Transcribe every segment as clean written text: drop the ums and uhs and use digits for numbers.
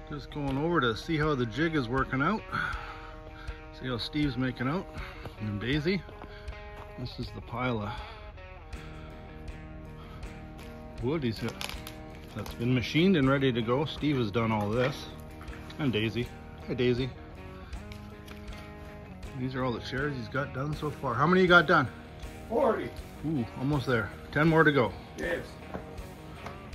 Just going over to see how the jig is working out. See how Steve's making out. And Daisy. This is the pile of wood that's been machined and ready to go. Steve has done all this. And Daisy. Hi Daisy. These are all the chairs he's got done so far. How many you got done? 40. Ooh, almost there. 10 more to go. Yes.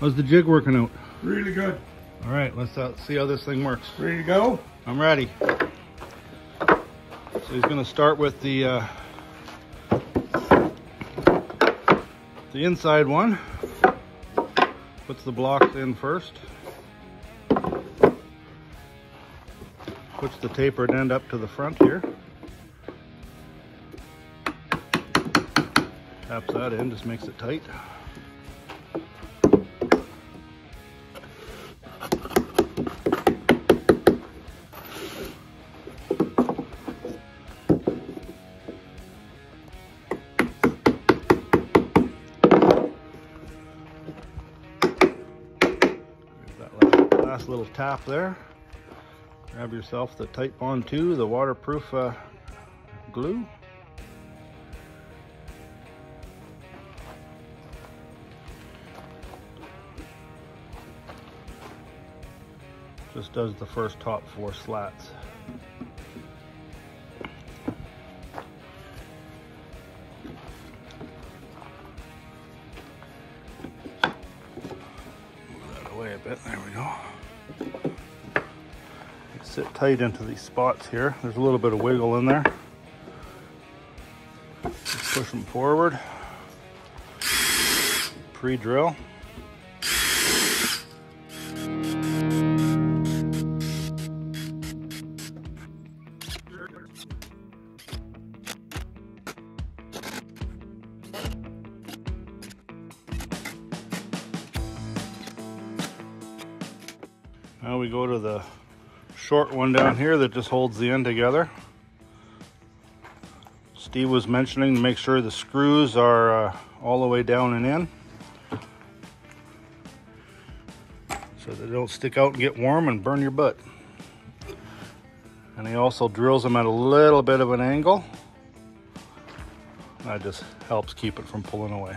How's the jig working out? Really good. All right, let's see how this thing works. Ready to go? I'm ready. So he's going to start with the inside one. Puts the blocks in first. Puts the tapered end up to the front here. Taps that in, just makes it tight. Last little tap there. Grab yourself the Titebond 2, the waterproof glue. Just does the first top 4 slats. Move that away a bit, there we go. Sit tight into these spots here. There's a little bit of wiggle in there. Just push them forward. Pre-drill. Now we go to the short one down here that just holds the end together. Steve was mentioning to make sure the screws are all the way down and in so they don't stick out and get warm and burn your butt. And he also drills them at a little bit of an angle. That just helps keep it from pulling away.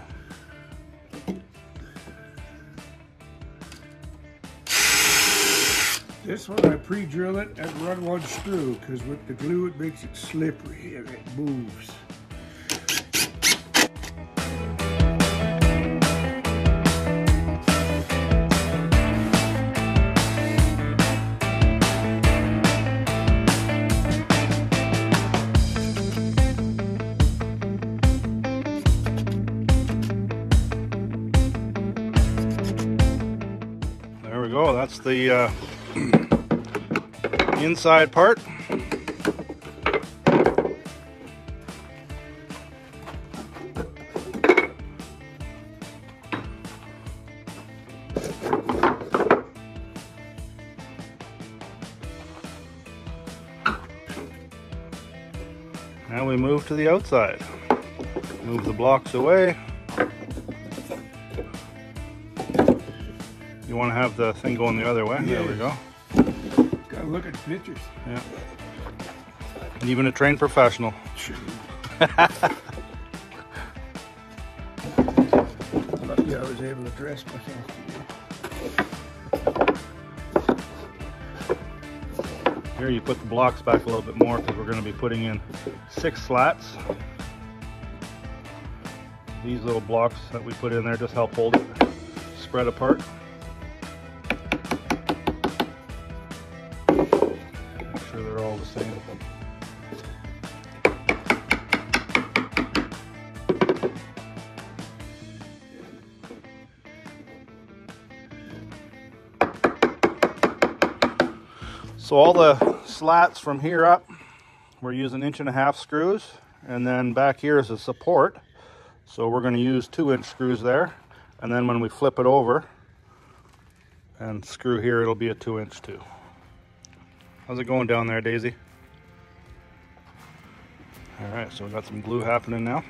This one I pre-drill it and run one screw because with the glue it makes it slippery and it moves. There we go, that's the inside part. Now we move to the outside. Move the blocks away. You want to have the thing going the other way. Yeah. There we go. Gotta look at the pictures. Yeah. Even a trained professional. Lucky I was able to dress myself. Here you put the blocks back a little bit more because we're going to be putting in 6 slats. These little blocks that we put in there just help hold it spread apart. Make sure they're all the same. So all the slats from here up, we're using 1.5" screws, and then back here is a support. So we're going to use 2" screws there, and then when we flip it over and screw here, it'll be a 2" too. How's it going down there, Daisy? All right, so we got some glue happening now.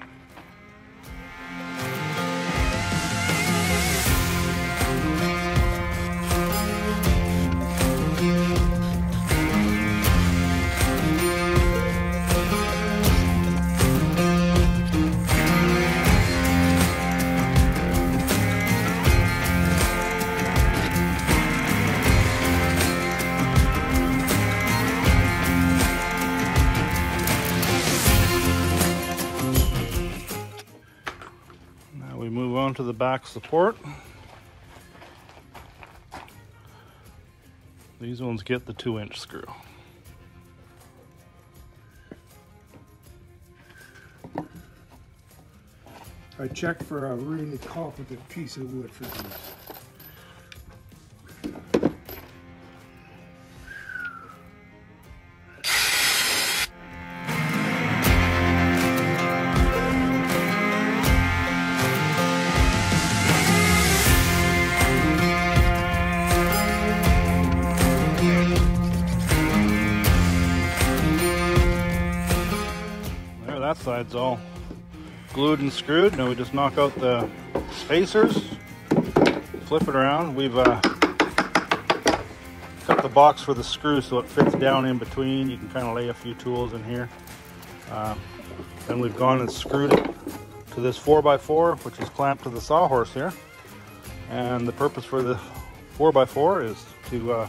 the back support. These ones get the 2-inch screw. I checked for a really competent piece of wood for this. There, that side's all glued and screwed. Now we just knock out the spacers, flip it around. We've cut the box for the screw so it fits down in between. You can kind of lay a few tools in here. Then we've gone and screwed it to this 4x4, which is clamped to the sawhorse here. And the purpose for the 4x4 is to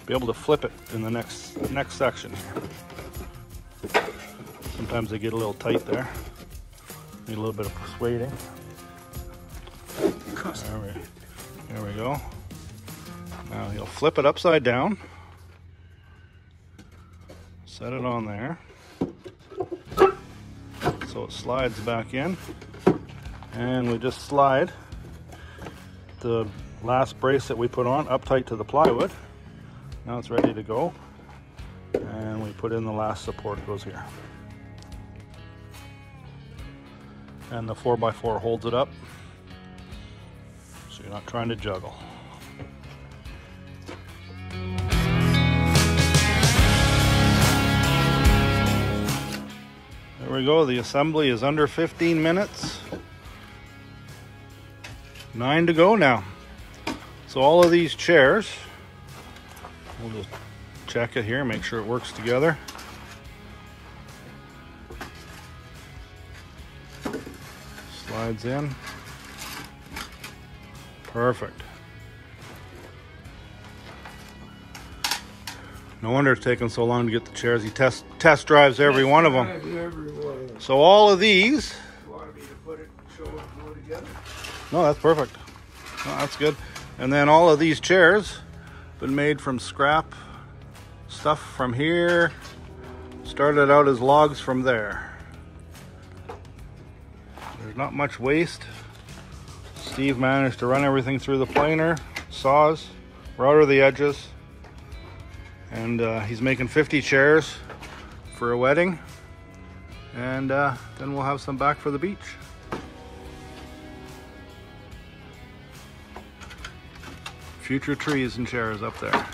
be able to flip it in the next section here. Sometimes they get a little tight there. Need a little bit of persuading. There we go. Now you'll flip it upside down. Set it on there. So it slides back in. And we just slide the last brace that we put on up tight to the plywood. Now it's ready to go. And we put in the last support goes here. And the 4x4 holds it up, so you're not trying to juggle. There we go, the assembly is under 15 minutes. 9 to go now. So all of these chairs, we'll just check it here, make sure it works together. Slides in. Perfect. No wonder it's taken so long to get the chairs. He test drives every one of them. So all of these. You wanted me to put it and show it go together? No, that's perfect. No, that's good. And then all of these chairs been made from scrap stuff from here. Started out as logs from there. There's not much waste. Steve managed to run everything through the planer, saws, router the edges, and he's making 50 chairs for a wedding, and then we'll have some back for the beach. Future trees and chairs up there.